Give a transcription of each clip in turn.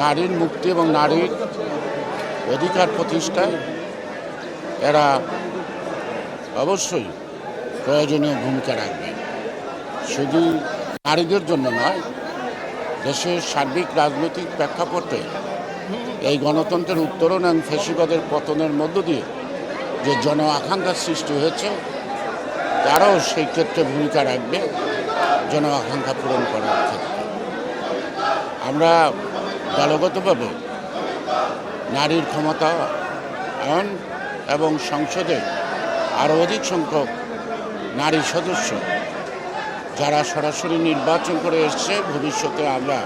নারীর মুক্তি এবং নারীর অধিকার প্রতিষ্ঠায় এরা অবশ্যই প্রয়োজনীয় ভূমিকা রাখবে। শুধু নারীদের জন্য নয়, দেশের সার্বিক রাজনৈতিক প্রেক্ষাপটে এই গণতন্ত্রের উত্তরণ এবং ফ্যাসিবাদের পতনের মধ্য দিয়ে যে জন আকাঙ্ক্ষার সৃষ্টি হয়েছে, তারাও সেই ক্ষেত্রে ভূমিকা রাখবে জন আকাঙ্ক্ষা পূরণ করার ক্ষেত্রে। আমরা দলগতভাবে নারীর ক্ষমতায়ন এবং সংসদে আরও অধিক সংখ্যক নারী সদস্য যারা সরাসরি নির্বাচন করে এসছে, ভবিষ্যতে আমরা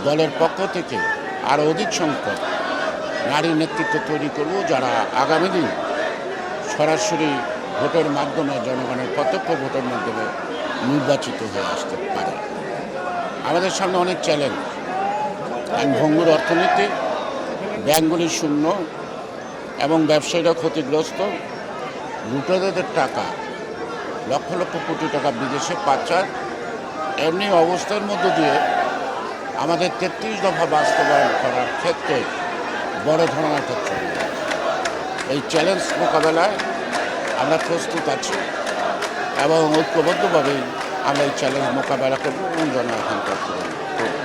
দলের পক্ষ থেকে আরও অধিক সংখ্যক নারী নেতৃত্ব তৈরি করব, যারা আগামী দিন সরাসরি ভোটের মাধ্যমে, জনগণের প্রত্যক্ষ ভোটের মাধ্যমে নির্বাচিত হয়ে আসতে পারে। আমাদের সামনে অনেক চ্যালেঞ্জ। ভঙ্গুর অর্থনীতি, ব্যাংকগুলি শূন্য এবং ব্যবসায়ীরা ক্ষতিগ্রস্ত, লুটেরাদের টাকা লক্ষ লক্ষ কোটি টাকা বিদেশে পাচার। এমনি অবস্থার মধ্য দিয়ে আমাদের ৩৩ দফা বাস্তবায়ন করার ক্ষেত্রে বড় ধরনের একটা চ্যালেঞ্জ। এই চ্যালেঞ্জ মোকাবেলায় আমরা প্রস্তুত আছি এবং ঐক্যবদ্ধভাবেই আমরা এই চ্যালেঞ্জ মোকাবেলা করব এবং জন আকাঙ্ক্ষা পূরণ করব।